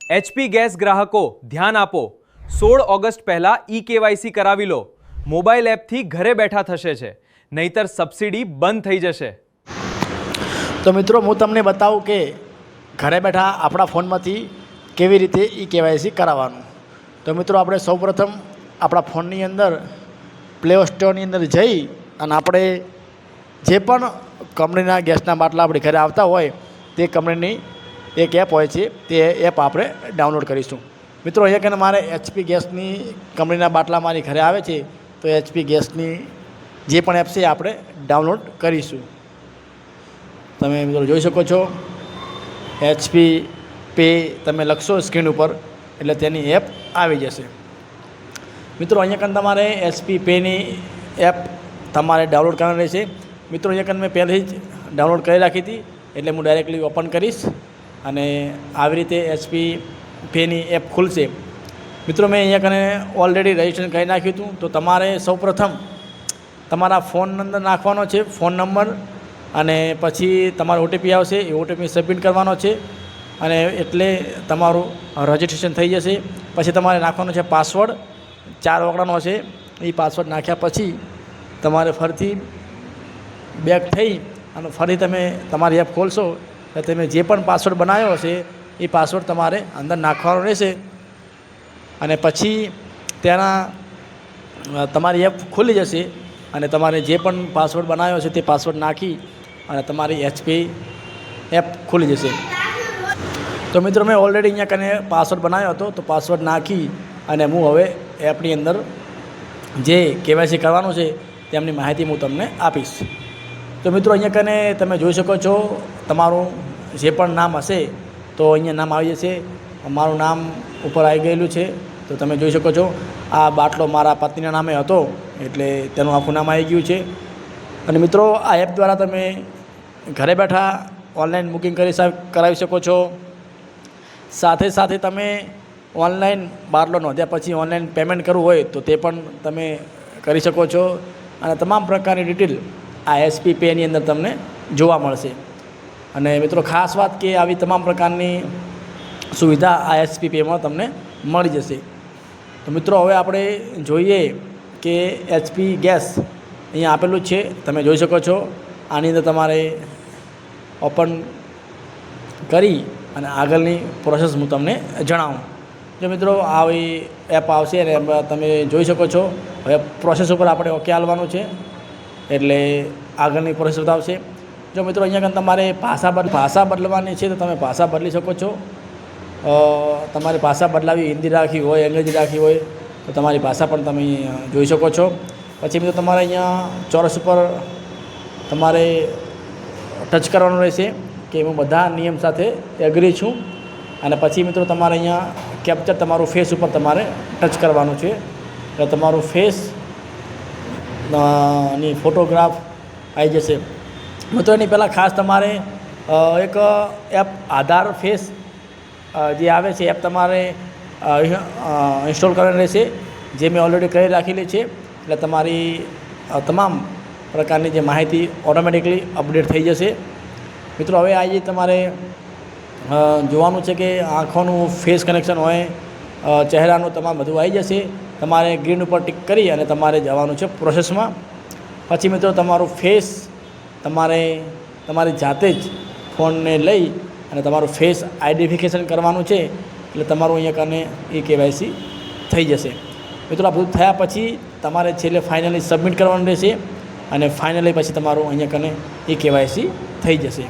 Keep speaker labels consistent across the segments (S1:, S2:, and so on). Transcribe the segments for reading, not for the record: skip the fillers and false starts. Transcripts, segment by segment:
S1: HP gas ગ્રાહકો ધ્યાન આપો, 16 ઓગસ્ટ પહેલા ઈ-કેવાયસી કરાવી લો. મોબાઈલ એપથી ઘરે બેઠા થશે છે, નહીતર સબસિડી બંધ થઈ જશે.
S2: તો મિત્રો હું તમને બતાવું કે ઘરે બેઠા આપણા ફોનમાંથી કેવી રીતે ઈ-કેવાયસી કરાવવાનું. તો મિત્રો આપણે સૌપ્રથમ આપણા ફોનની અંદર પ્લે સ્ટોરની અંદર જઈ અને આપણે જે પણ કંપનીના ગેસના બાટલા આપણે ઘરે આવતા હોય તે કંપનીની એક એપ હોય છે, તે એપ આપણે ડાઉનલોડ કરીશું. મિત્રો અહીંયા કને મારે એચપી ગેસની કંપનીના બાટલા મારી ઘરે આવે છે, તો એચપી ગેસની જે પણ એપ છે એ આપણે ડાઉનલોડ કરીશું. તમે મિત્રો જોઈ શકો છો એચપી પે તમે લખશો સ્ક્રીન ઉપર એટલે તેની એપ આવી જશે. મિત્રો અહીંયા કને તમારે એચપી પેની એપ તમારે ડાઉનલોડ કરવાની રહેશે. મિત્રો અહીંયા કને મેં પહેલાં જ ડાઉનલોડ કરી રાખી હતી, એટલે હું ડાયરેક્ટલી ઓપન કરીશ અને આવી રીતે એચપી પેની એપ ખુલશે. મિત્રો મેં અહીંયા કને ઓલરેડી રજિસ્ટ્રેશન કરી નાખ્યું હતું. તો તમારે સૌપ્રથમ તમારા ફોન અંદર નાખવાનો છે, ફોન નંબર, અને પછી તમારો ઓટીપી આવશે, એ ઓટીપી સબમિટ કરવાનો છે અને એટલે તમારું રજિસ્ટ્રેશન થઈ જશે. પછી તમારે નાખવાનો છે પાસવર્ડ, 4 અંકનો છે. એ પાસવર્ડ નાખ્યા પછી તમારે ફરીથી બેક થઈ અને ફરી તમે તમારી એપ ખોલશો તો તમે જે પણ પાસવર્ડ બનાવ્યો હશે એ પાસવર્ડ તમારે અંદર નાખવાનો રહેશે અને પછી તેના તમારી એપ ખુલી જશે અને તમારે જે પણ પાસવર્ડ બનાવ્યો છે તે પાસવર્ડ નાખી અને તમારી એચપી એપ ખુલી જશે. તો મિત્રો મેં ઓલરેડી અહીંયા કને પાસવર્ડ બનાવ્યો હતો, તો પાસવર્ડ નાખી અને હું હવે એપની અંદર જે કેવાયસી કરવાનું છે તેમની માહિતી હું તમને આપીશ. તો મિત્રો અહીંયા કને તમે જોઈ શકો છો તમારું જે પણ નામ હશે તો અહીંયા નામ આવી જશે. મારું નામ ઉપર આવી ગયેલું છે, તો તમે જોઈ શકો છો. આ બાટલો મારા પત્નીના નામે હતો એટલે તેનું આખું નામ આવી ગયું છે. અને મિત્રો આ એપ દ્વારા તમે ઘરે બેઠા ઓનલાઈન બુકિંગ કરાવી શકો છો. સાથે સાથે તમે ઓનલાઈન બાટલો નોંધ્યા પછી ઓનલાઈન પેમેન્ટ કરવું હોય તો તે પણ તમે કરી શકો છો. અને તમામ પ્રકારની ડિટેલ આ એચપી પેની અંદર તમને જોવા મળશે. અને મિત્રો ખાસ વાત કે આવી તમામ પ્રકારની સુવિધા આ એચપી પેમાં તમને મળી જશે. તો મિત્રો હવે આપણે જોઈએ કે એચપી ગેસ અહીંયા આપેલું જ છે, તમે જોઈ શકો છો. આની અંદર તમારે ઓપન કરી અને આગળની પ્રોસેસ હું તમને જણાવું. જો મિત્રો આવી એપ આવશે અને તમે જોઈ શકો છો. હવે પ્રોસેસ ઉપર આપણે ઓકે હાલવાનું છે એટલે આગળની પ્રોસેસ બતાવશે. જો મિત્રો અહીંયા તમારે ભાષા બદલવાની છે તો તમે ભાષા બદલી શકો છો. તમારી ભાષા બદલાવી, હિન્દી રાખી હોય, અંગ્રેજી રાખી હોય તો તમારી ભાષા પણ તમે જોઈ શકો છો. પછી મિત્રો તમારે અહીંયા ચોરસ ઉપર તમારે ટચ કરવાનું રહેશે કે હું બધા નિયમ સાથે એગ્રી છું. અને પછી મિત્રો તમારે અહીંયા કેપ્ચર તમારું ફેસ ઉપર તમારે ટચ કરવાનું છે એટલે તમારું ફેસ ની ફોટોગ્રાફ આવી જશે. મિત્રો એની પહેલાં ખાસ તમારે એક એપ આધાર ફેસ જે આવે છે એપ તમારે ઇન્સ્ટોલ કરવાની રહેશે, જે મેં ઓલરેડી કરી રાખેલી છે. એટલે તમારી તમામ પ્રકારની જે માહિતી ઓટોમેટિકલી અપડેટ થઈ જશે. મિત્રો હવે આજે તમારે જોવાનું છે કે આંખોનું ફેસ કનેક્શન હોય, ચહેરાનું તમામ બધું આવી જશે. તમારે ગ્રીન ઉપર ટિક કરી અને તમારે જવાનું છે પ્રોસેસમાં. પછી મિત્રો તમારું ફેસ તમારે તમારી જાતે જ ફોનને લઈ અને તમારું ફેસ આઈડેન્ટિફિકેશન કરવાનું છે એટલે તમારું અહીંયા કને ઈ-કેવાયસી થઈ જશે. મિત્રો આ બધું થયા પછી તમારે છેલ્લે ફાઇનલી સબમિટ કરવાનું રહેશે અને ફાઇનલી પછી તમારું અહીંયા કને ઈ-કેવાયસી થઈ જશે.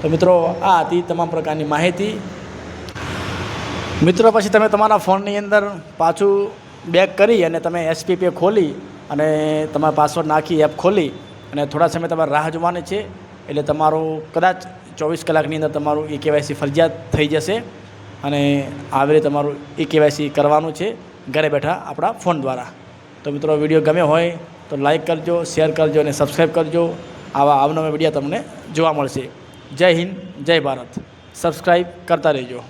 S2: તો મિત્રો આ હતી તમામ પ્રકારની માહિતી. મિત્રો પછી તમે તમારા ફોનની અંદર પાછું બેક કરી અને તમે એચપી પે ખોલી અને તમારા પાસવર્ડ નાખી એપ ખોલી અને થોડા સમય તમારે રાહ જોવાની છે એટલે તમારું કદાચ 24 કલાકની અંદર તમારું ઈ-કેવાયસી ફરજિયાત થઈ જશે. અને આવી રીતે તમારું ઈ-કેવાયસી કરવાનું છે ઘરે બેઠા આપણા ફોન દ્વારા. તો મિત્રો વિડીયો ગમ્યો હોય તો લાઈક કરજો, શેર કરજો અને સબસ્ક્રાઈબ કરજો. આવા અવનવા વિડીયો તમને જોવા મળશે. જય હિન્દ, જય ભારત. સબસ્ક્રાઈબ કરતા રહેજો.